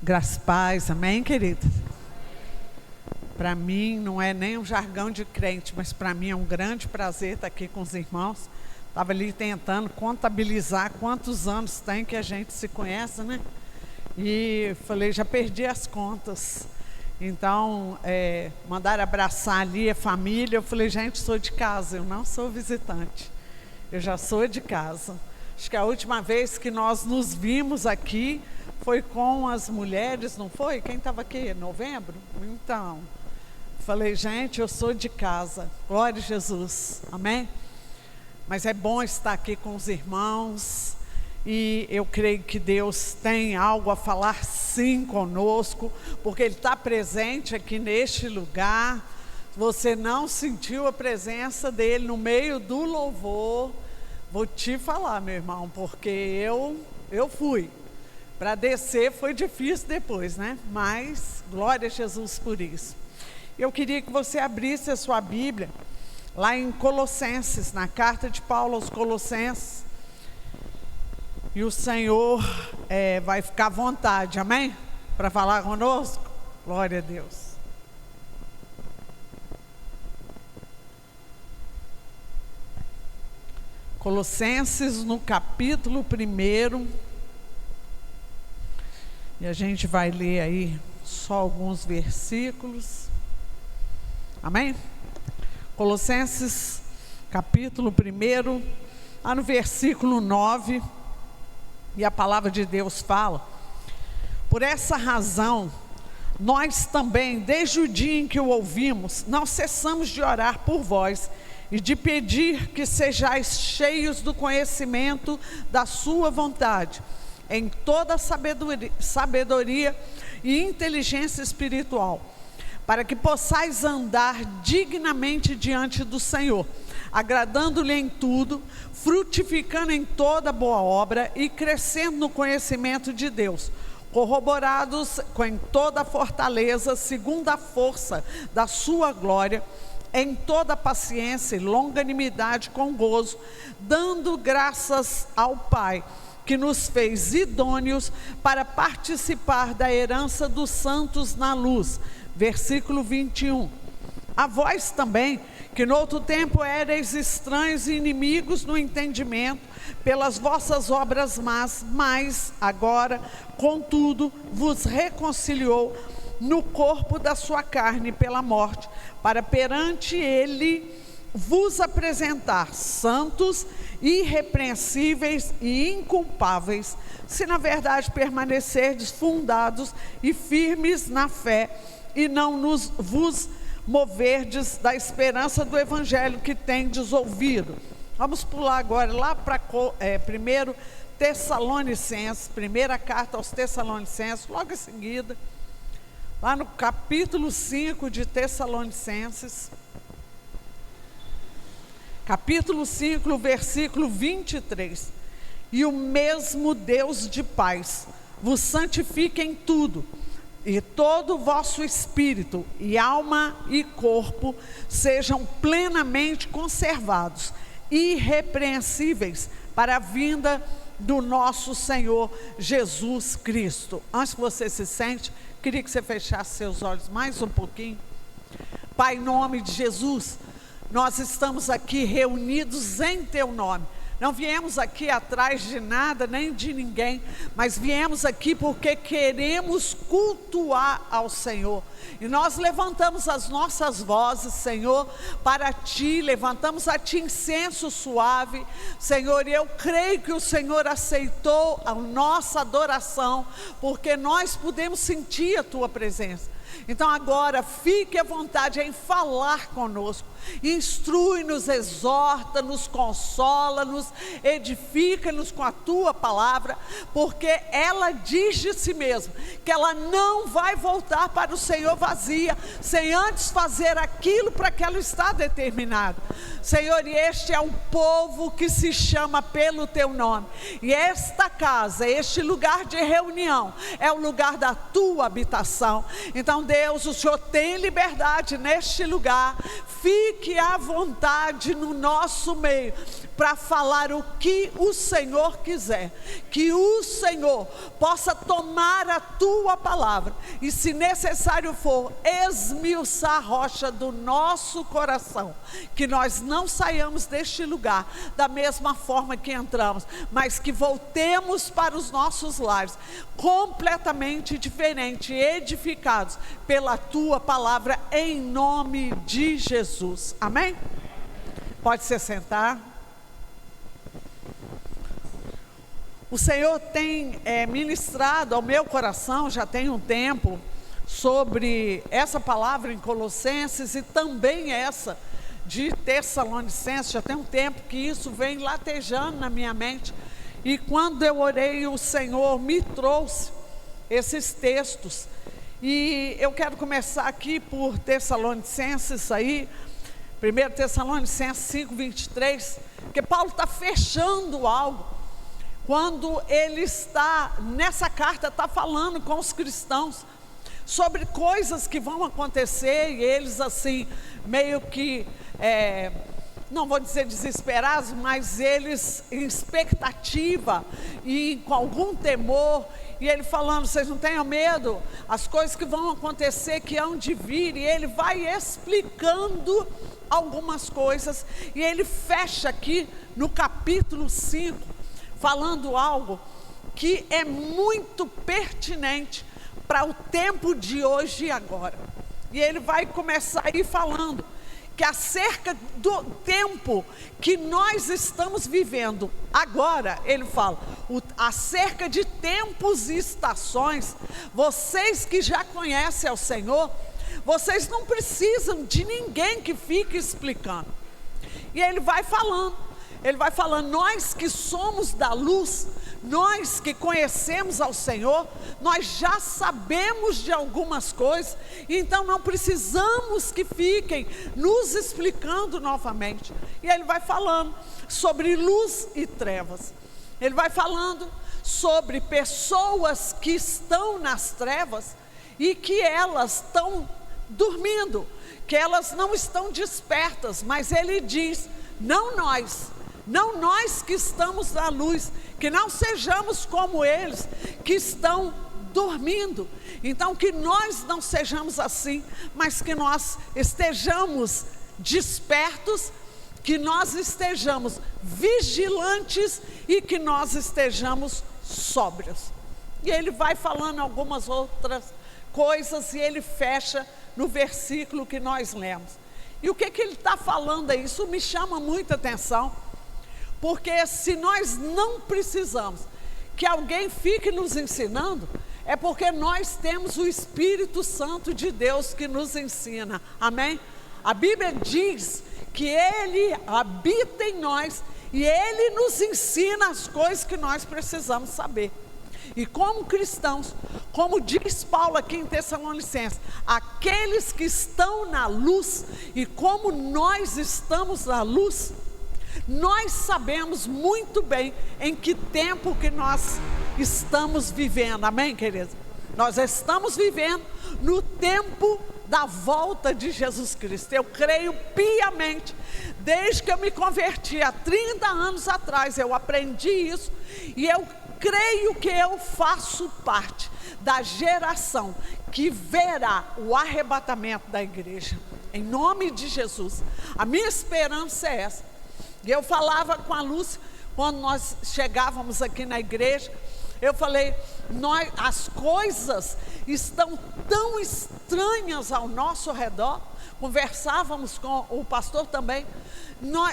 Graças e paz, amém, queridos? Para mim não é nem um jargão de crente, mas para mim é um grande prazer estar aqui com os irmãos. Estava ali tentando contabilizar quantos anos tem que a gente se conhece, né? E falei, já perdi as contas. Então, mandaram abraçar ali a família. Eu falei, gente, sou de casa, eu não sou visitante. Eu já sou de casa. Acho que a última vez que nós nos vimos aqui foi com as mulheres, não foi? Quem estava aqui? Novembro? Então, falei, gente, eu sou de casa. Glória a Jesus. Amém? Mas é bom estar aqui com os irmãos. E eu creio que Deus tem algo a falar sim conosco, porque Ele está presente aqui neste lugar. Você não sentiu a presença dEle no meio do louvor, vou te falar, meu irmão, porque eu fui. Para descer foi difícil depois, né? Mas glória a Jesus por isso. Eu queria que você abrisse a sua Bíblia lá em Colossenses, na carta de Paulo aos Colossenses. E o Senhor vai ficar à vontade, amém? Para falar conosco? Glória a Deus. Colossenses no capítulo 1. E a gente vai ler aí só alguns versículos. Amém? Colossenses capítulo 1, lá no versículo 9. E a palavra de Deus fala: por essa razão, nós também, desde o dia em que o ouvimos, não cessamos de orar por vós e de pedir que sejais cheios do conhecimento da sua vontade, em toda sabedoria e inteligência espiritual, para que possais andar dignamente diante do Senhor, agradando-lhe em tudo, frutificando em toda boa obra e crescendo no conhecimento de Deus, corroborados com toda a fortaleza, segundo a força da sua glória, em toda paciência e longanimidade com gozo, dando graças ao Pai, que nos fez idôneos para participar da herança dos santos na luz. Versículo 21. A vós também, que no outro tempo éreis estranhos e inimigos no entendimento, pelas vossas obras más, mas agora, contudo, vos reconciliou no corpo da sua carne pela morte, para perante ele vos apresentar santos, irrepreensíveis e inculpáveis, se na verdade permanecerdes fundados e firmes na fé, e não vos moverdes da esperança do evangelho que tendes ouvido. Vamos pular agora lá para 1 Tessalonicenses, primeira carta aos Tessalonicenses, logo em seguida, lá no capítulo 5 de Tessalonicenses, capítulo 5, versículo 23. E o mesmo Deus de paz vos santifique em tudo, e todo o vosso espírito e alma e corpo sejam plenamente conservados, irrepreensíveis para a vinda do nosso Senhor Jesus Cristo. Antes que você se sente, queria que você fechasse seus olhos mais um pouquinho. Pai, em nome de Jesus, nós estamos aqui reunidos em Teu nome. Não viemos aqui atrás de nada, nem de ninguém, mas viemos aqui porque queremos cultuar ao Senhor. E nós levantamos as nossas vozes, Senhor, para Ti, levantamos a Ti incenso suave, Senhor, e eu creio que o Senhor aceitou a nossa adoração, porque nós podemos sentir a Tua presença. Então agora fique à vontade em falar conosco, instrui-nos, exorta-nos, consola-nos, edifica-nos com a Tua palavra, porque ela diz de si mesma que ela não vai voltar para o Senhor vazia, sem antes fazer aquilo para que ela está determinada. Senhor, e este é um povo que se chama pelo Teu nome, e esta casa, este lugar de reunião, é o lugar da Tua habitação. Então Deus, o Senhor tem liberdade neste lugar. Fique à vontade no nosso meio para falar o que o Senhor quiser. Que o Senhor possa tomar a tua palavra e, se necessário for, esmiuçar a rocha do nosso coração. Que nós não saiamos deste lugar da mesma forma que entramos, mas que voltemos para os nossos lares completamente diferentes, edificados pela tua palavra, em nome de Jesus. Amém? Pode se sentar. O Senhor tem ministrado ao meu coração, já tem um tempo, sobre essa palavra em Colossenses e também essa de Tessalonicenses. Já tem um tempo que isso vem latejando na minha mente. E quando eu orei, o Senhor me trouxe esses textos. E eu quero começar aqui por Tessalonicenses aí, 1 Tessalonicenses 5, 23, porque Paulo está fechando algo. Quando ele está, nessa carta, está falando com os cristãos sobre coisas que vão acontecer, e eles assim, meio que, não vou dizer desesperados, mas eles em expectativa e com algum temor, e ele falando, vocês não tenham medo, as coisas que vão acontecer, que hão de vir, e ele vai explicando algumas coisas, e ele fecha aqui no capítulo 5, falando algo que é muito pertinente para o tempo de hoje e agora. E ele vai começar aí falando que acerca do tempo que nós estamos vivendo agora, ele fala, acerca de tempos e estações, vocês que já conhecem ao Senhor, vocês não precisam de ninguém que fique explicando. E ele vai falando, nós que somos da luz, nós que conhecemos ao Senhor, nós já sabemos de algumas coisas, então não precisamos que fiquem nos explicando novamente. E ele vai falando sobre luz e trevas, ele vai falando sobre pessoas que estão nas trevas e que elas estão dormindo, que elas não estão despertas, mas ele diz, não nós que estamos na luz, que não sejamos como eles que estão dormindo. Então que nós não sejamos assim, mas que nós estejamos despertos, que nós estejamos vigilantes e que nós estejamos sóbrios. E ele vai falando algumas outras coisas e ele fecha no versículo que nós lemos. E o que ele está falando aí? Isso me chama muita atenção, porque se nós não precisamos que alguém fique nos ensinando, é porque nós temos o Espírito Santo de Deus que nos ensina, amém? A Bíblia diz que Ele habita em nós e Ele nos ensina as coisas que nós precisamos saber. E como cristãos, como diz Paulo aqui em Tessalonicenses, aqueles que estão na luz, e como nós estamos na luz, nós sabemos muito bem em que tempo que nós estamos vivendo, amém, queridos? Nós estamos vivendo no tempo da volta de Jesus Cristo. Eu creio piamente, desde que eu me converti há 30 anos atrás, eu aprendi isso, e eu creio que eu faço parte da geração que verá o arrebatamento da igreja, em nome de Jesus. A minha esperança é essa. E eu falava com a Lúcia, quando nós chegávamos aqui na igreja, eu falei, as coisas estão tão estranhas ao nosso redor. Conversávamos com o pastor também,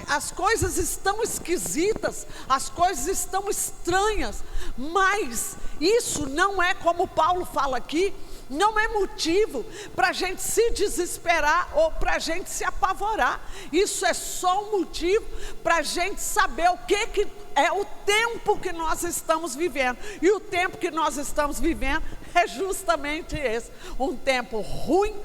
as coisas estão esquisitas, as coisas estão estranhas, mas isso não é, como Paulo fala aqui, não é motivo para a gente se desesperar ou para a gente se apavorar. Isso é só um motivo para a gente saber o que é o tempo que nós estamos vivendo. E o tempo que nós estamos vivendo é justamente esse, um tempo ruim,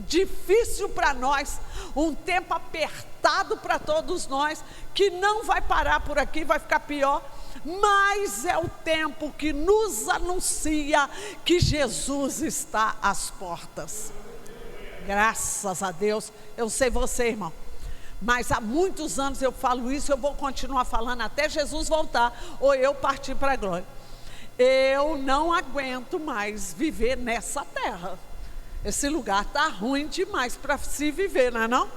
difícil para nós, um tempo apertado para todos nós, que não vai parar por aqui, vai ficar pior, mas é o tempo que nos anuncia que Jesus está às portas. Graças a Deus. Eu sei você, irmão, mas há muitos anos eu falo isso, eu vou continuar falando até Jesus voltar, ou eu partir para a glória. Eu não aguento mais viver nessa terra. Esse lugar está ruim demais para se viver, não é não?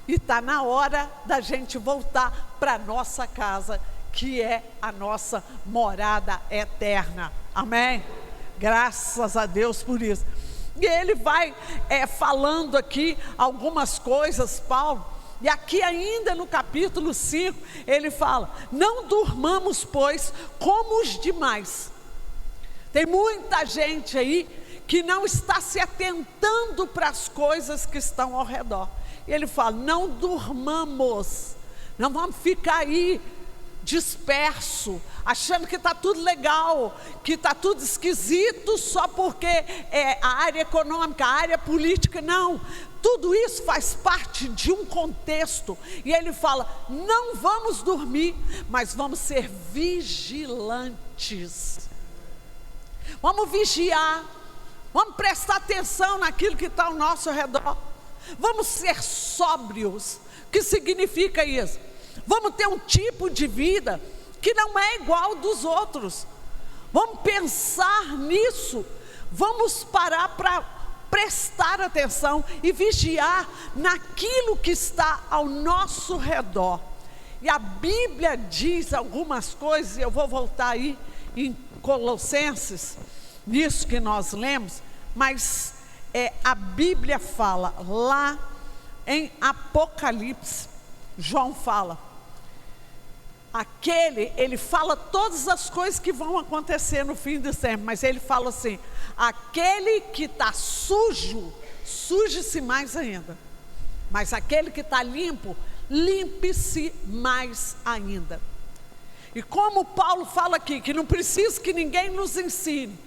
E está na hora da gente voltar para a nossa casa, que é a nossa morada eterna. Amém? Graças a Deus por isso. E ele vai falando aqui algumas coisas, Paulo. E aqui ainda no capítulo 5, ele fala: não durmamos, pois, como os demais. Tem muita gente aí que não está se atentando para as coisas que estão ao redor. E ele fala: não durmamos, não vamos ficar aí disperso, achando que está tudo legal, que está tudo esquisito só porque é a área econômica, a área política. Não, tudo isso faz parte de um contexto. E ele fala: não vamos dormir, mas vamos ser vigilantes. Vamos vigiar, vamos prestar atenção naquilo que está ao nosso redor. Vamos ser sóbrios. O que significa isso? Vamos ter um tipo de vida que não é igual dos outros. Vamos pensar nisso. Vamos parar para prestar atenção e vigiar naquilo que está ao nosso redor. E a Bíblia diz algumas coisas, e eu vou voltar aí em Colossenses, nisso que nós lemos, mas a Bíblia fala lá em Apocalipse, João fala, ele fala todas as coisas que vão acontecer no fim do tempo, mas ele fala assim: aquele que está sujo, suje-se mais ainda, mas aquele que está limpo, limpe-se mais ainda. E como Paulo fala aqui, que não precisa que ninguém nos ensine,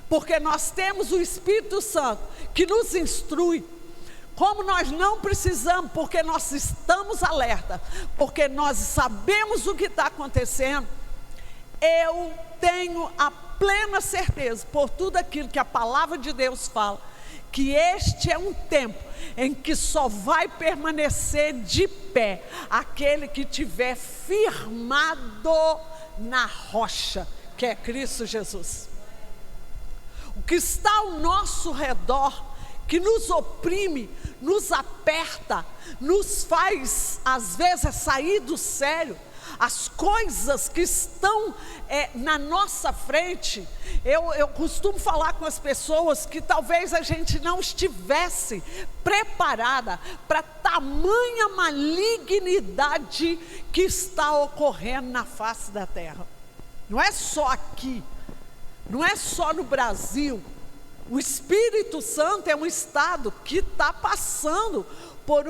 porque nós temos o Espírito Santo que nos instrui. Como nós não precisamos, porque nós estamos alerta, porque nós sabemos o que está acontecendo, eu tenho a plena certeza, por tudo aquilo que a palavra de Deus fala, que este é um tempo em que só vai permanecer de pé aquele que tiver firmado na rocha, que é Cristo Jesus. O que está ao nosso redor, que nos oprime, nos aperta, nos faz às vezes sair do sério, as coisas que estão na nossa frente. Eu costumo falar com as pessoas que talvez a gente não estivesse preparada para tamanha malignidade que está ocorrendo na face da terra. Não é só aqui, não é só no Brasil. O Espírito Santo é um estado que está passando por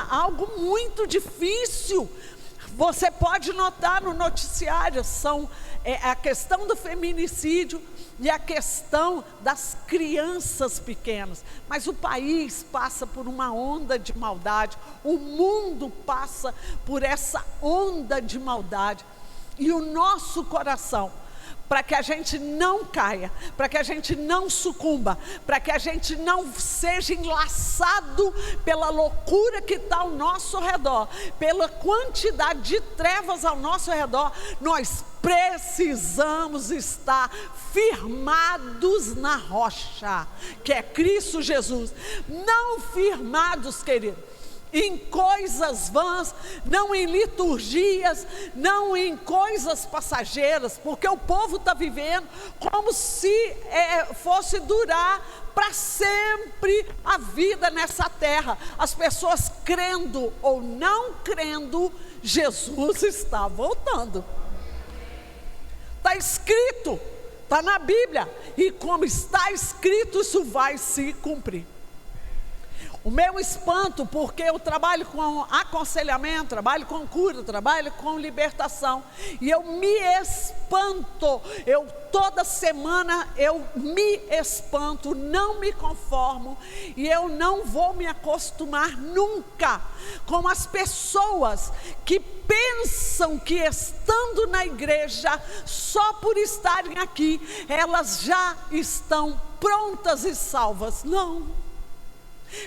algo muito difícil. Você pode notar no noticiário, a questão do feminicídio e a questão das crianças pequenas. Mas o país passa por uma onda de maldade, o mundo passa por essa onda de maldade. E o nosso coração, para que a gente não caia, para que a gente não sucumba, para que a gente não seja enlaçado pela loucura que está ao nosso redor, pela quantidade de trevas ao nosso redor, nós precisamos estar firmados na rocha, que é Cristo Jesus. Não firmados, querido, em coisas vãs, não em liturgias, não em coisas passageiras, porque o povo está vivendo como se fosse durar para sempre a vida nessa terra. As pessoas crendo ou não crendo, Jesus está voltando. Está escrito, está na Bíblia, e como está escrito, isso vai se cumprir. O meu espanto, porque eu trabalho com aconselhamento, trabalho com cura, trabalho com libertação, e eu me espanto, toda semana eu me espanto, não me conformo, e eu não vou me acostumar nunca com as pessoas que pensam que estando na igreja, só por estarem aqui, elas já estão prontas e salvas. Não.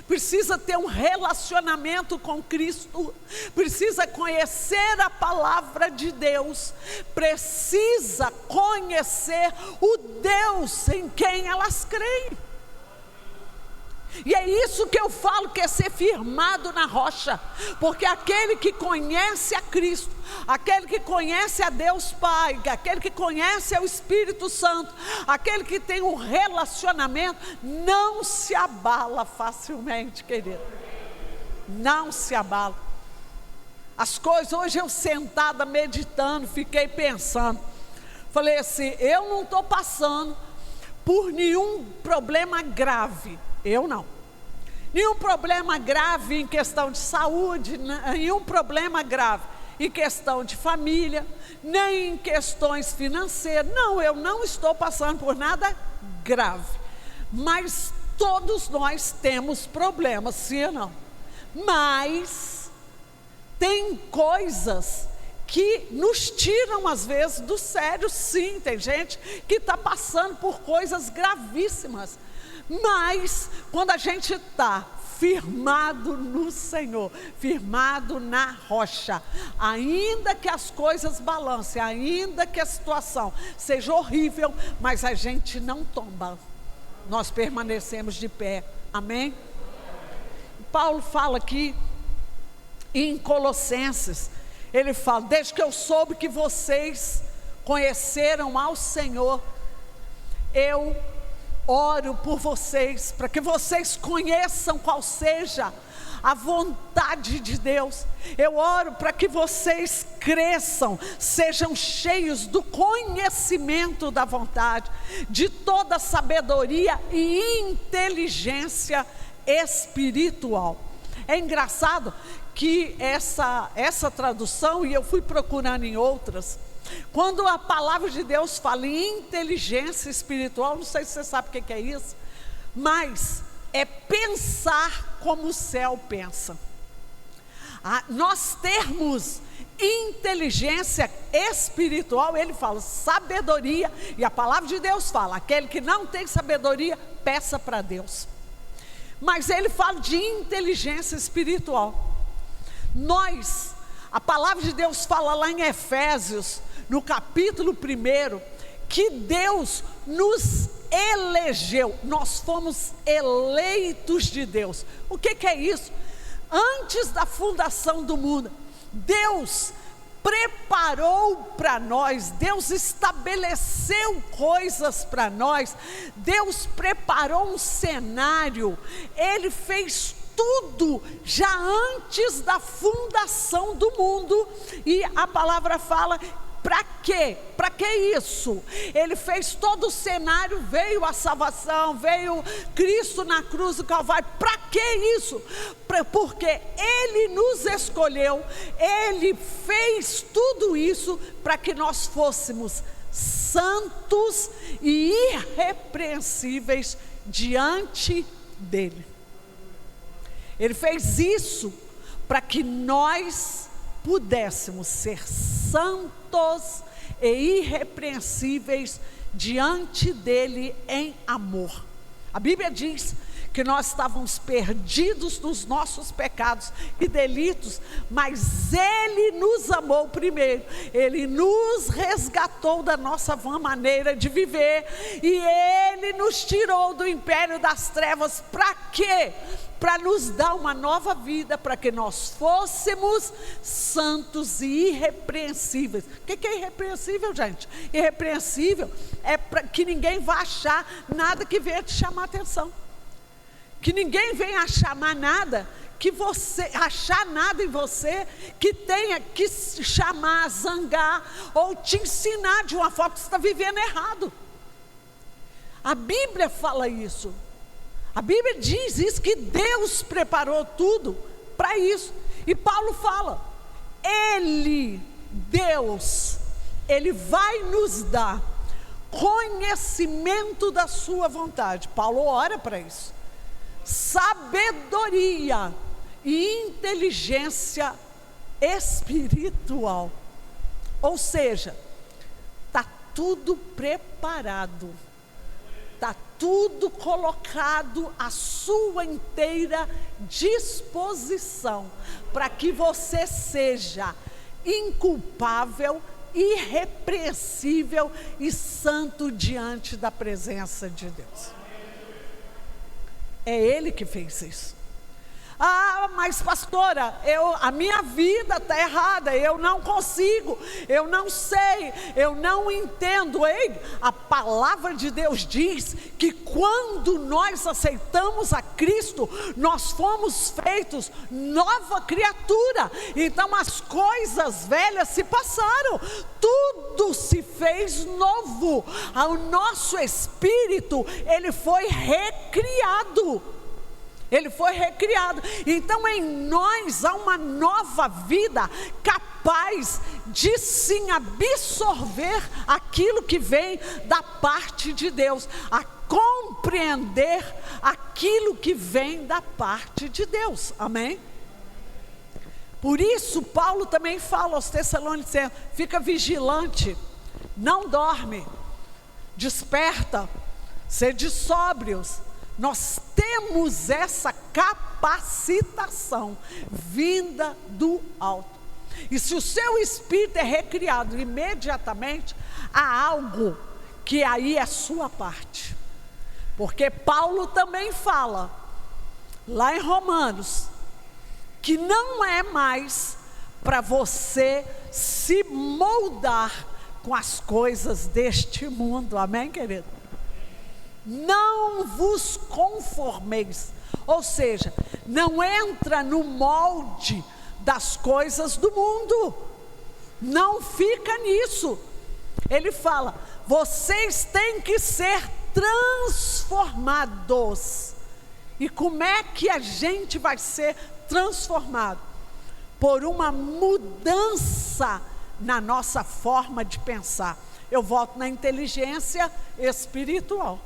Precisa ter um relacionamento com Cristo, precisa conhecer a palavra de Deus, precisa conhecer o Deus em quem elas creem. E é isso que eu falo, que é ser firmado na rocha, porque aquele que conhece a Cristo, aquele que conhece a Deus Pai, aquele que conhece o Espírito Santo, aquele que tem um relacionamento, não se abala facilmente, querido, não se abala. As coisas, hoje eu sentada meditando, fiquei pensando, falei assim, eu não estou passando por nenhum problema grave. Eu não. Nenhum problema grave em questão de saúde, nenhum problema grave em questão de família, nem em questões financeiras. Não, eu não estou passando por nada grave. Mas todos nós temos problemas, sim ou não? Mas tem coisas que nos tiram às vezes do sério, sim. Tem gente que está passando por coisas gravíssimas. Mas quando a gente está firmado no Senhor, firmado na rocha, ainda que as coisas balancem, ainda que a situação seja horrível, mas a gente não tomba, nós permanecemos de pé, amém? Paulo fala aqui em Colossenses, ele fala, desde que eu soube que vocês conheceram ao Senhor, eu oro por vocês, para que vocês conheçam qual seja a vontade de Deus. Eu oro para que vocês cresçam, sejam cheios do conhecimento da vontade, de toda sabedoria e inteligência espiritual. É engraçado que essa tradução, e eu fui procurando em outras, quando a palavra de Deus fala em inteligência espiritual, não sei se você sabe o que é isso, mas é pensar como o céu pensa. Nós termos inteligência espiritual, ele fala sabedoria, e a palavra de Deus fala, aquele que não tem sabedoria, peça para Deus. Mas ele fala de inteligência espiritual. A palavra de Deus fala lá em Efésios, no capítulo 1, que Deus nos elegeu, nós fomos eleitos de Deus. O que é isso? Antes da fundação do mundo, Deus preparou para nós, Deus estabeleceu coisas para nós, Deus preparou um cenário, Ele fez tudo já antes da fundação do mundo, e a palavra fala, para quê? Para que isso? Ele fez todo o cenário, veio a salvação, veio Cristo na cruz do Calvário. Para que isso? Porque Ele nos escolheu, Ele fez tudo isso para que nós fôssemos santos e irrepreensíveis diante dEle. Ele fez isso para que nós pudéssemos ser santos e irrepreensíveis diante dele em amor. A Bíblia diz que nós estávamos perdidos nos nossos pecados e delitos, mas Ele nos amou primeiro, Ele nos resgatou da nossa vã maneira de viver, e Ele nos tirou do império das trevas. Para quê? Para nos dar uma nova vida, para que nós fôssemos santos e irrepreensíveis. O que é irrepreensível, gente? Irrepreensível é para que ninguém vá achar nada que venha te chamar a atenção. Que ninguém venha chamar nada, achar nada em você, que tenha que chamar, zangar, ou te ensinar de uma forma que você está vivendo errado. A Bíblia fala isso. A Bíblia diz isso, que Deus preparou tudo para isso. E Paulo fala, Deus, Ele vai nos dar conhecimento da sua vontade. Paulo ora para isso. Sabedoria e inteligência espiritual. Ou seja, está tudo preparado. Está tudo colocado à sua inteira disposição, para que você seja inculpável, irrepreensível e santo diante da presença de Deus. É Ele que fez isso. Ah, mas pastora, a minha vida está errada, eu não consigo, eu não sei, eu não entendo. Ei, a palavra de Deus diz que quando nós aceitamos a Cristo, nós fomos feitos nova criatura. Então as coisas velhas se passaram, tudo se fez novo. O nosso espírito, ele foi recriado. Ele foi recriado. Então em nós há uma nova vida capaz de sim absorver aquilo que vem da parte de Deus, a compreender aquilo que vem da parte de Deus. Amém? Por isso Paulo também fala aos Tessalonicenses: fica vigilante, não dorme, desperta, sede sóbrios. Nós temos essa capacitação vinda do alto. E se o seu espírito é recriado imediatamente, há algo que aí é sua parte. Porque Paulo também fala, lá em Romanos, que não é mais para você se moldar com as coisas deste mundo. Amém, querido? Não vos conformeis, ou seja, não entra no molde das coisas do mundo, não fica nisso. Ele fala, vocês têm que ser transformados. E como é que a gente vai ser transformado? Por uma mudança na nossa forma de pensar. Eu volto na inteligência espiritual.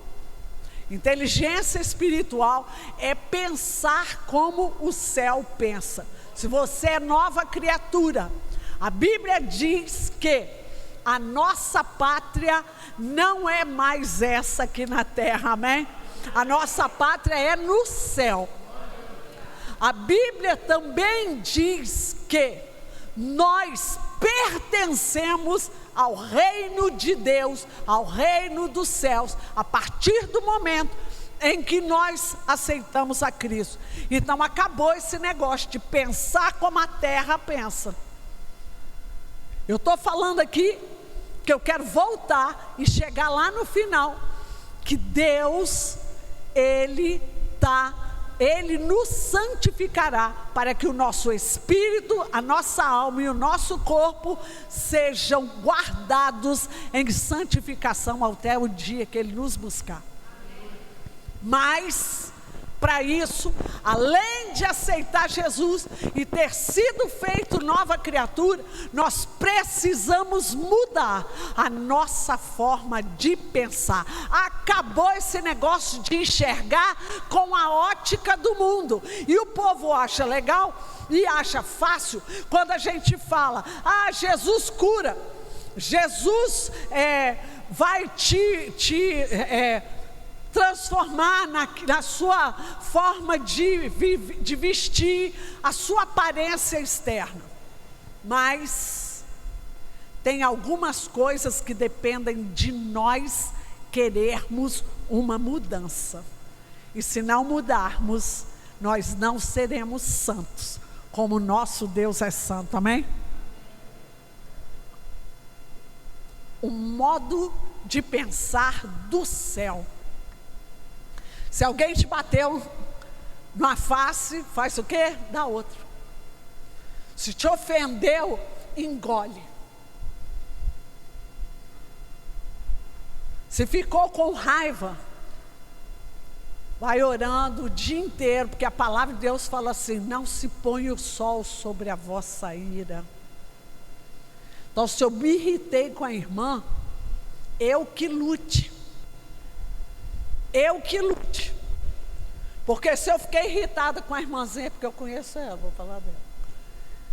Inteligência espiritual é pensar como o céu pensa. Se você é nova criatura, a Bíblia diz que a nossa pátria não é mais essa aqui na terra, amém? A nossa pátria é no céu. A Bíblia também diz que nós pertencemos ao reino de Deus, ao reino dos céus, a partir do momento em que nós aceitamos a Cristo. Então acabou esse negócio de pensar como a terra pensa. Eu estou falando aqui que eu quero voltar e chegar lá no final, que Deus, Ele nos santificará para que o nosso espírito, a nossa alma e o nosso corpo sejam guardados em santificação até o dia que Ele nos buscar. Mas, para isso, além de aceitar Jesus e ter sido feito nova criatura, nós precisamos mudar a nossa forma de pensar. Acabou esse negócio de enxergar com a ótica do mundo. E o povo acha legal e acha fácil quando a gente fala: ah, Jesus cura, Jesus vai transformar na sua forma de vestir, a sua aparência externa. Mas tem algumas coisas que dependem de nós querermos uma mudança. E se não mudarmos, nós não seremos santos, como nosso Deus é santo, amém? O modo de pensar do céu. Se alguém te bateu na face, faz o quê? Dá outro. Se te ofendeu, engole. Se ficou com raiva, Vai orando o dia inteiro, porque a palavra de Deus fala assim: não se põe o sol sobre a vossa ira. Então, se eu me irritei com a irmã, eu que lute. Eu que lute. Porque se eu fiquei irritada com a irmãzinha, porque eu conheço ela, vou falar dela.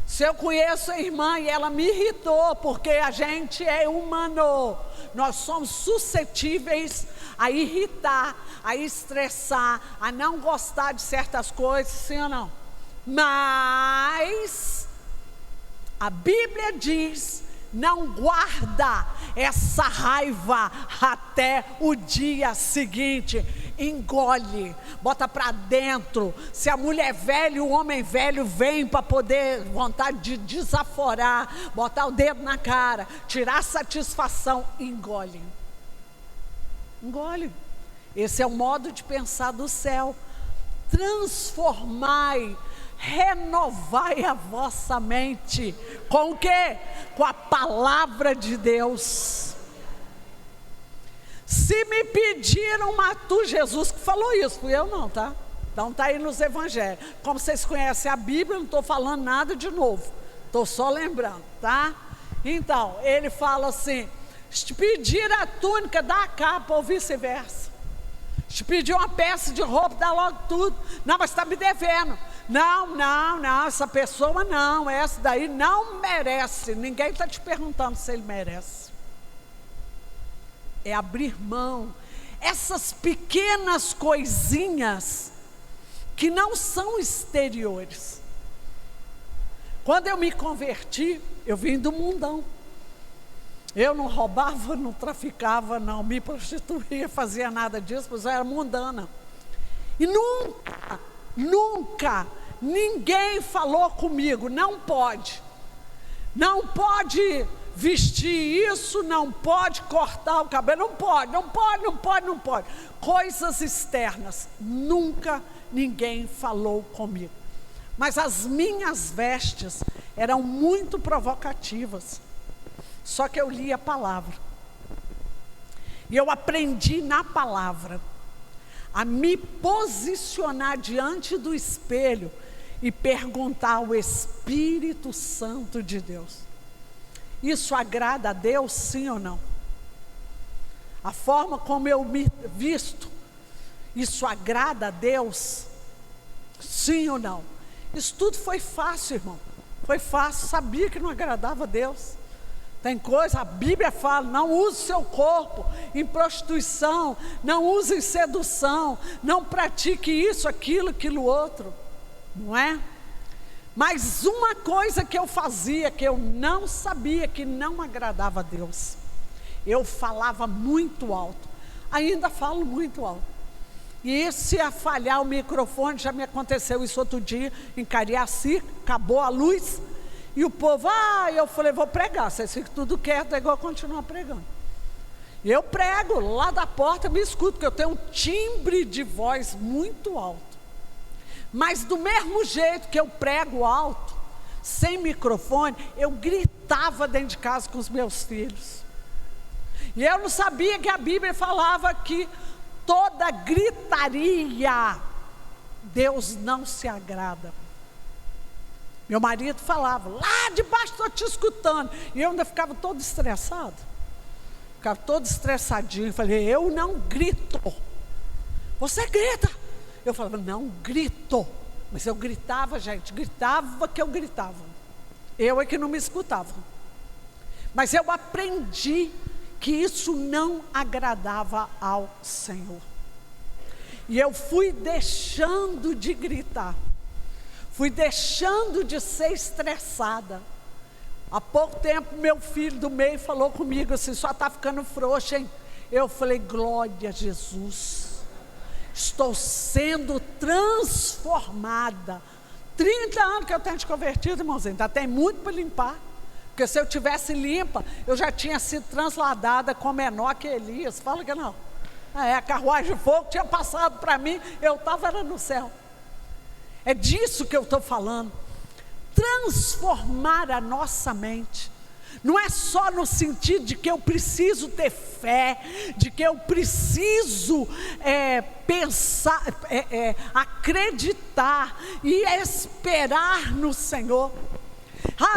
Se eu conheço a irmã e ela me irritou, porque a gente é humano, nós somos suscetíveis a irritar, a estressar, a não gostar de certas coisas, sim ou não? Mas a Bíblia diz: não guarda essa raiva até o dia seguinte. Engole, bota para dentro. Se a mulher velha, o homem velho vem para poder, vontade de desaforar, botar o dedo na cara, tirar a satisfação, engole. Engole. Esse é o modo de pensar do céu. Transformai, renovai a vossa mente. Com o quê? Com a palavra de Deus. Se me pediram, matou, Jesus que falou isso, fui eu não, tá? Então está aí nos evangelhos. Como vocês conhecem a Bíblia, não estou falando nada de novo, estou só lembrando, tá? Então, ele fala assim: se te pedir a túnica, dá a capa, ou vice-versa. Se te pedir uma peça de roupa, dá logo tudo. Não, mas está me devendo. Não, essa pessoa não, essa daí não merece. Ninguém está te perguntando se ele merece. É abrir mão. Essas pequenas coisinhas que não são exteriores. Quando eu me converti, eu vim do mundão. Eu não roubava, não traficava, não me prostituía, fazia nada disso, pois eu era mundana. E nunca ninguém falou comigo: não pode vestir isso, não pode cortar o cabelo, não pode. Coisas externas, nunca ninguém falou comigo. Mas as minhas vestes eram muito provocativas. Só que eu li a palavra. E eu aprendi na palavra a me posicionar diante do espelho e perguntar ao Espírito Santo de Deus: isso agrada a Deus, sim ou não? A forma como eu me visto, isso agrada a Deus, sim ou não? Isso tudo foi fácil, irmão. Foi fácil, sabia que não agradava a Deus. Tem coisa, a Bíblia fala: não use seu corpo em prostituição, não use em sedução, não pratique isso, aquilo outro, não é? Mas uma coisa que eu fazia, que eu não sabia, que não agradava a Deus, eu falava muito alto, ainda falo muito alto. E se a falhar o microfone, já me aconteceu isso outro dia, em Cariaci, acabou a luz, e o povo, eu falei: vou pregar, vocês ficam tudo quieto, é igual continuar pregando. E eu prego, lá da porta me escuto, porque eu tenho um timbre de voz muito alto. Mas do mesmo jeito que eu prego alto, sem microfone, eu gritava dentro de casa com os meus filhos. E eu não sabia que a Bíblia falava que toda gritaria, Deus não se agrada. Meu marido falava: lá debaixo estou te escutando. E eu ainda ficava todo estressado. Ficava todo estressadinho. Falei: eu não grito. Você grita. Eu falava: não grito. Mas eu gritava, gente, gritava que eu gritava. Eu é que não me escutava. Mas eu aprendi que isso não agradava ao Senhor. E eu fui deixando de gritar. Fui deixando de ser estressada. Há pouco tempo, meu filho do meio falou comigo assim: só está ficando frouxa, hein? Eu falei: glória a Jesus. Estou sendo transformada. 30 anos que eu tenho te convertido, irmãozinho, ainda tem muito para limpar. Porque se eu tivesse limpa, eu já tinha sido transladada com menor que Elias. Fala que não. A carruagem de fogo tinha passado para mim, eu estava no céu. É disso que eu estou falando. Transformar a nossa mente. Não é só no sentido de que eu preciso ter fé, de que eu preciso pensar, acreditar e esperar no Senhor.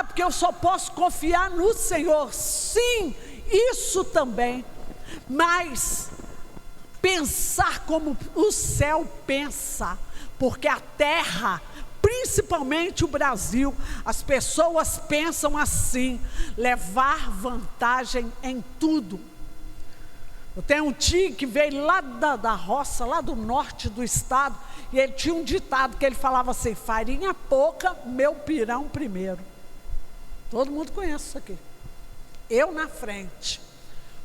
Porque eu só posso confiar no Senhor. Sim, isso também. Mas pensar como o céu pensa, porque a terra, principalmente o Brasil, as pessoas pensam assim: levar vantagem em tudo. Eu tenho um tio que veio lá da roça, lá do norte do estado, e ele tinha um ditado que ele falava assim: farinha pouca, meu pirão primeiro. Todo mundo conhece isso aqui. Eu na frente.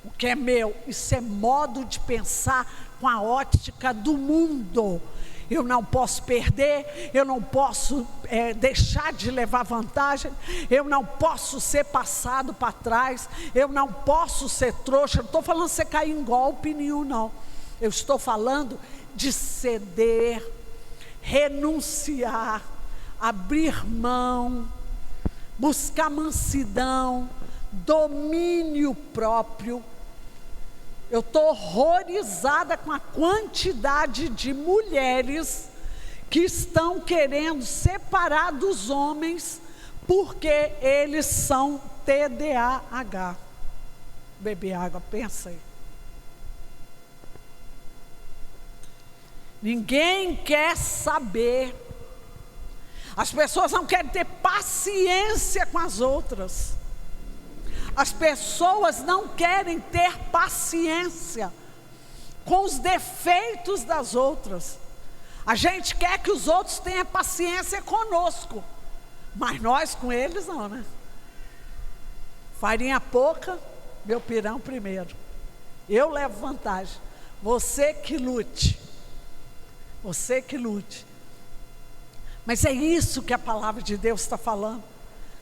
O que é meu, isso é modo de pensar com a ótica do mundo. Eu não posso perder, eu não posso deixar de levar vantagem, eu não posso ser passado para trás, eu não posso ser trouxa. Não estou falando de você cair em golpe nenhum, não. Eu estou falando de ceder, renunciar, abrir mão, buscar mansidão, domínio próprio. Eu estou horrorizada com a quantidade de mulheres que estão querendo separar dos homens porque eles são TDAH. Beber água, pensa aí. Ninguém quer saber. As pessoas não querem ter paciência com as outras. As pessoas não querem ter paciência com os defeitos das outras. A gente quer que os outros tenham paciência conosco, mas nós com eles não, né? Farinha pouca, meu pirão primeiro. Eu levo vantagem. Você que lute. Você que lute. Mas é isso que a palavra de Deus está falando.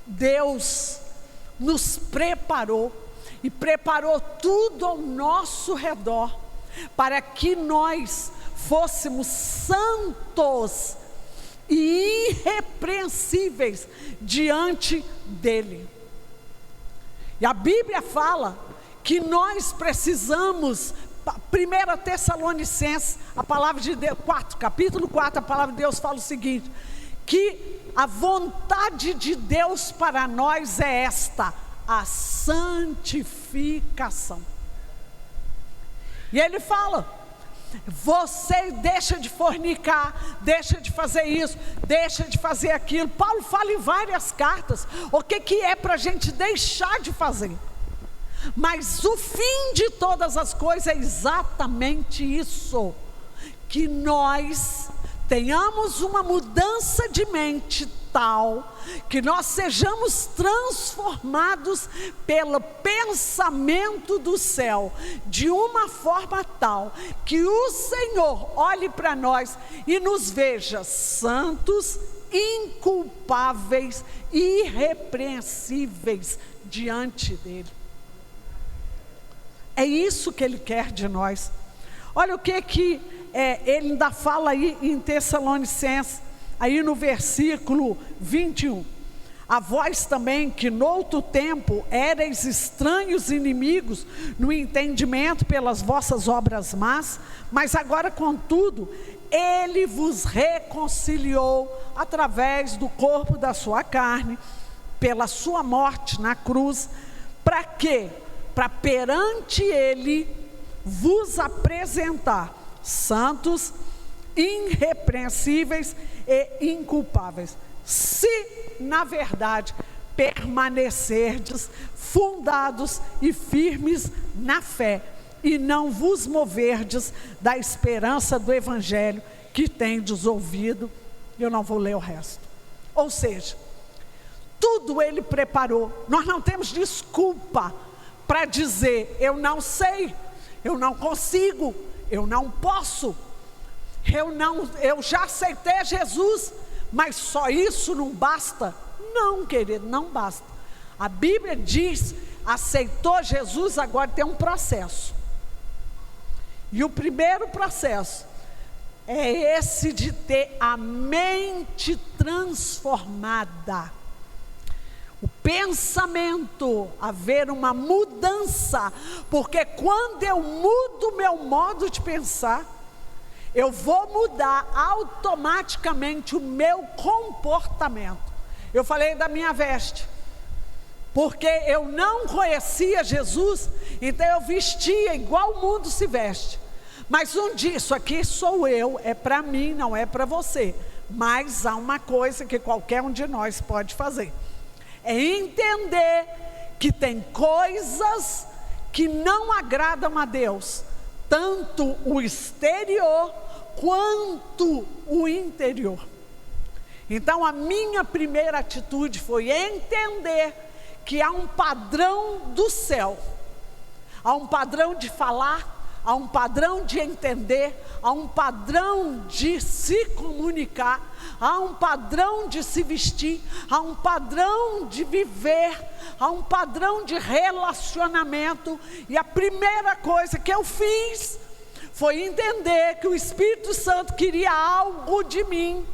Deus nos preparou e preparou tudo ao nosso redor para que nós fôssemos santos e irrepreensíveis diante dele. E a Bíblia fala que nós precisamos, 1 Tessalonicenses, a palavra de Deus, capítulo 4, a palavra de Deus fala o seguinte: que a vontade de Deus para nós é esta, a santificação. E ele fala: você deixa de fornicar, deixa de fazer isso, deixa de fazer aquilo. Paulo fala em várias cartas o que é para a gente deixar de fazer. Mas o fim de todas as coisas é exatamente isso, que nós tenhamos uma mudança de mente tal, que nós sejamos transformados pelo pensamento do céu, de uma forma tal, que o Senhor olhe para nós e nos veja santos, inculpáveis, irrepreensíveis diante dele. É isso que ele quer de nós. Olha o que ele ainda fala aí em Tessalonicenses, aí no versículo 21. A vós também, que noutro tempo éreis estranhos e inimigos no entendimento pelas vossas obras más, mas agora contudo, ele vos reconciliou através do corpo da sua carne, pela sua morte na cruz. Para quê? Para perante ele vos apresentar santos, irrepreensíveis e inculpáveis, se na verdade permanecerdes fundados e firmes na fé, e não vos moverdes da esperança do evangelho que tendes ouvido. Eu não vou ler o resto. Ou seja, tudo ele preparou. Nós não temos desculpa para dizer: eu não sei, eu não consigo, eu não posso, eu já aceitei Jesus, mas só isso não basta. Não, querido, não basta. A Bíblia diz: aceitou Jesus, agora tem um processo. E o primeiro processo é esse de ter a mente transformada. o pensamento, haver uma mudança, porque quando eu mudo meu modo de pensar, eu vou mudar automaticamente o meu comportamento. Eu falei da minha veste, porque eu não conhecia Jesus, então eu vestia igual o mundo se veste. Mas um dia, isso aqui sou eu, é para mim, não é para você. Mas há uma coisa que qualquer um de nós pode fazer, é entender que tem coisas que não agradam a Deus, tanto o exterior quanto o interior. Então a minha primeira atitude foi entender que há um padrão do céu, há um padrão de falar, há um padrão de entender, há um padrão de se comunicar, há um padrão de se vestir, há um padrão de viver, há um padrão de relacionamento. E a primeira coisa que eu fiz foi entender que o Espírito Santo queria algo de mim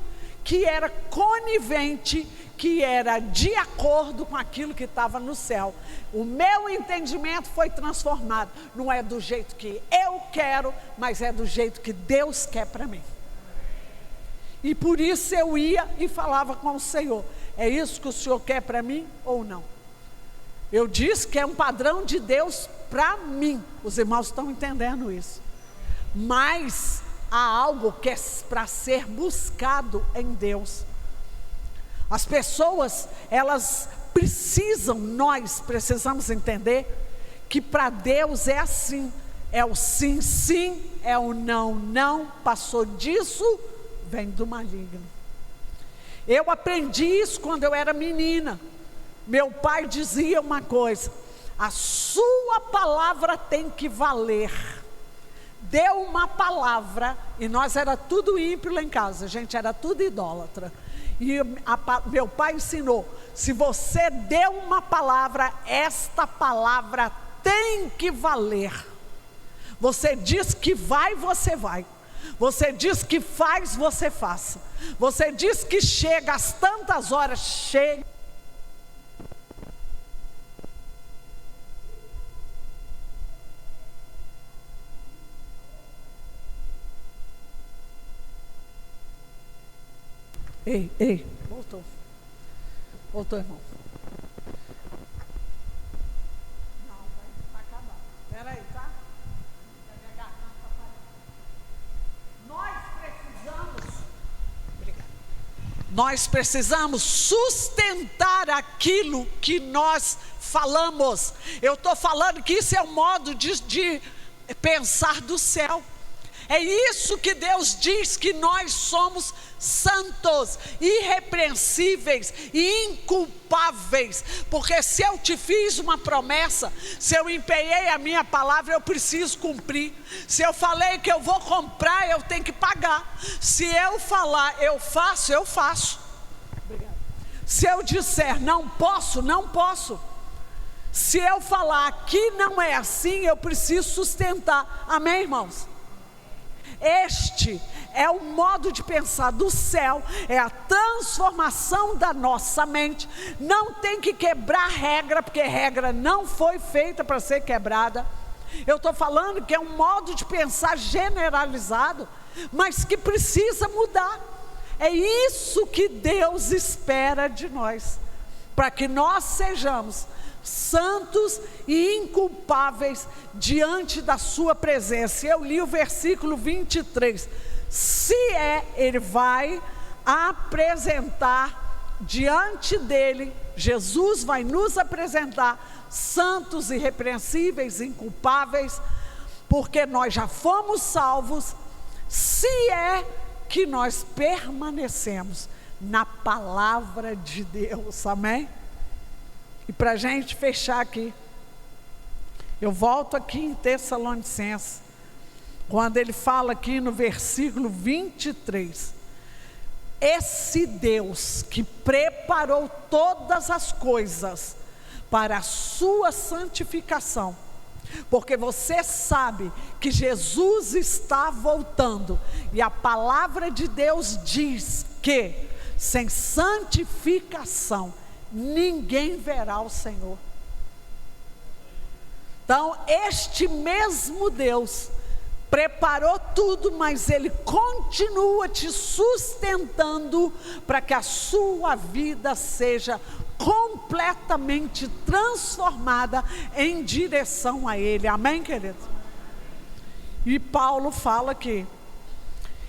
que era conivente, que era de acordo com aquilo que estava no céu. O meu entendimento foi transformado. Não é do jeito que eu quero, mas é do jeito que Deus quer para mim. E por isso eu ia e falava com o Senhor: é isso que o Senhor quer para mim ou não? Eu disse que é um padrão de Deus para mim. Os irmãos estão entendendo isso. Mas há algo que é para ser buscado em Deus. As pessoas, elas precisam, nós precisamos entender que para Deus é assim, é o sim, sim, é o não, não, passou disso, vem do maligno. Eu aprendi isso quando eu era menina. Meu pai dizia uma coisa: a sua palavra tem que valer. Deu uma palavra, e nós era tudo ímpio lá em casa, a gente era tudo idólatra. E meu pai ensinou: se você deu uma palavra, esta palavra tem que valer. Você diz que vai, você vai. Você diz que faz, você faça. Você diz que chega às tantas horas, chega. Ei, voltou, irmão. Não, vai acabar. Espera aí, tá? Nós precisamos sustentar aquilo que nós falamos. Eu estou falando que isso é um modo de pensar do céu. É isso que Deus diz, que nós somos santos, irrepreensíveis e inculpáveis. Porque se eu te fiz uma promessa, se eu empenhei a minha palavra, eu preciso cumprir. Se eu falei que eu vou comprar, eu tenho que pagar. Se eu falar, eu faço, eu faço. Obrigada. Se eu disser não posso, não posso. Se eu falar que não é assim, eu preciso sustentar. Amém, irmãos? Este é o modo de pensar do céu, é a transformação da nossa mente. Não tem que quebrar regra, porque regra não foi feita para ser quebrada. Eu estou falando que é um modo de pensar generalizado, mas que precisa mudar. É isso que Deus espera de nós, para que nós sejamos santos e inculpáveis diante da sua presença. Eu li o versículo 23. Ele vai apresentar diante dele, Jesus vai nos apresentar santos, irrepreensíveis, inculpáveis, porque nós já fomos salvos, se é que nós permanecemos na palavra de Deus. Amém? E para a gente fechar aqui, eu volto aqui em Tessalonicenses, quando ele fala aqui no versículo 23, esse Deus que preparou todas as coisas para a sua santificação, porque você sabe que Jesus está voltando, e a palavra de Deus diz que sem santificação ninguém verá o Senhor. Então, este mesmo Deus preparou tudo, mas Ele continua te sustentando para que a sua vida seja completamente transformada em direção a Ele. Amém, querido? E Paulo fala aqui: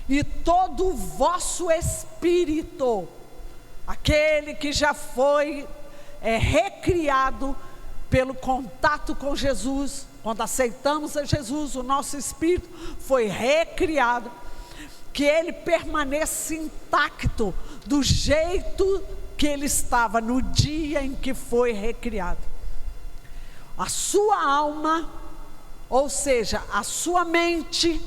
e todo o vosso espírito, aquele que já foi recriado pelo contato com Jesus, quando aceitamos a Jesus, o nosso espírito foi recriado, que ele permaneça intacto do jeito que ele estava no dia em que foi recriado. A sua alma, ou seja, a sua mente,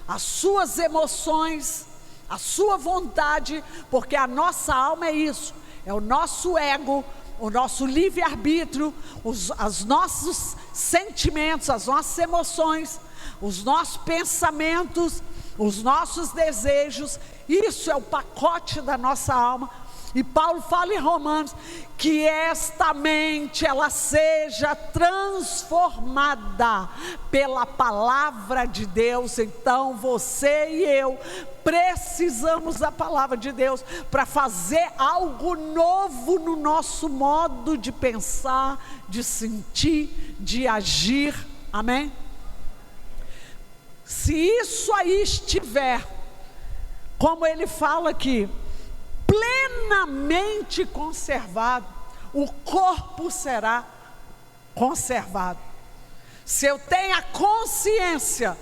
as suas emoções, a sua vontade, porque a nossa alma é isso, é o nosso ego, o nosso livre-arbítrio, os nossos sentimentos, as nossas emoções, os nossos pensamentos, os nossos desejos. Isso é o pacote da nossa alma. E Paulo fala em Romanos que esta mente ela seja transformada pela palavra de Deus. Então você e eu precisamos da palavra de Deus para fazer algo novo no nosso modo de pensar, de sentir, de agir. Amém? Se isso aí estiver, como ele fala aqui, plenamente conservado, o corpo será conservado. Se eu tenho a consciência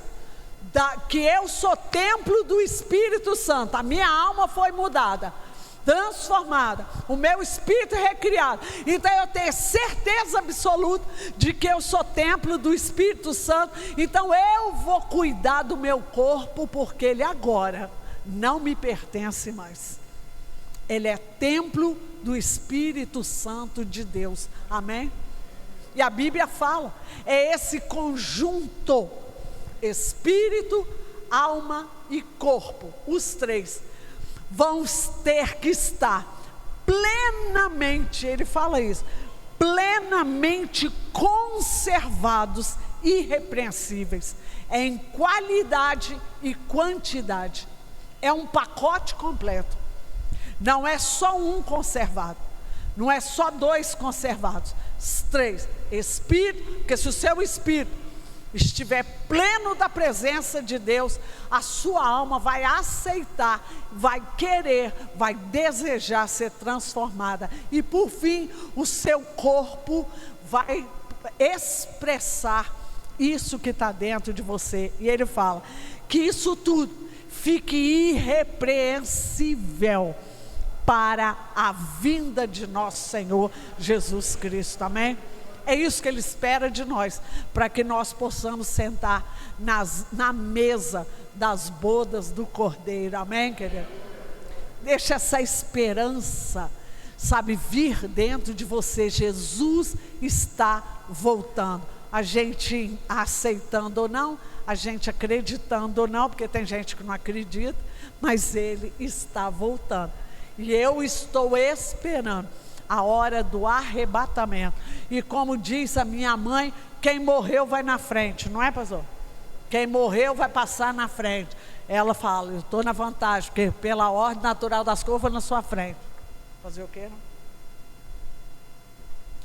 que eu sou templo do Espírito Santo, a minha alma foi mudada, transformada, o meu espírito é recriado, então eu tenho certeza absoluta de que eu sou templo do Espírito Santo. Então eu vou cuidar do meu corpo, porque ele agora não me pertence mais. Ele é templo do Espírito Santo de Deus. Amém? E a Bíblia fala, é esse conjunto, espírito, alma e corpo, os três vão ter que estar plenamente, ele fala isso, plenamente conservados, irrepreensíveis, em qualidade e quantidade. É um pacote completo. Não é só um conservado, não é só dois conservados, três. Espírito, porque se o seu espírito estiver pleno da presença de Deus, a sua alma vai aceitar, vai querer, vai desejar ser transformada. E por fim, o seu corpo vai expressar isso que está dentro de você. E ele fala que isso tudo fique irrepreensível para a vinda de nosso Senhor Jesus Cristo. Amém? É isso que Ele espera de nós, para que nós possamos sentar na mesa das bodas do Cordeiro. Amém, querido? Deixa essa esperança, sabe, vir dentro de você. Jesus está voltando. A gente aceitando ou não, a gente acreditando ou não, porque tem gente que não acredita, mas Ele está voltando. E eu estou esperando a hora do arrebatamento. E como diz a minha mãe, quem morreu vai na frente, não é, pastor? Quem morreu vai passar na frente. Ela fala, eu estou na vantagem, porque pela ordem natural das coisas, eu vou na sua frente. Fazer o quê, não?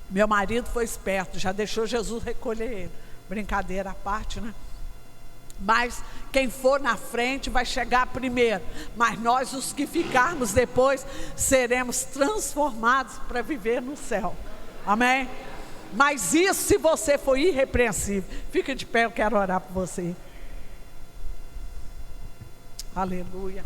Meu marido foi esperto, já deixou Jesus recolher ele. Brincadeira à parte, né? Mas quem for na frente vai chegar primeiro, mas nós, os que ficarmos depois, seremos transformados para viver no céu. Amém? Mas isso, se você for irrepreensível, fica de pé, eu quero orar por você. Aleluia.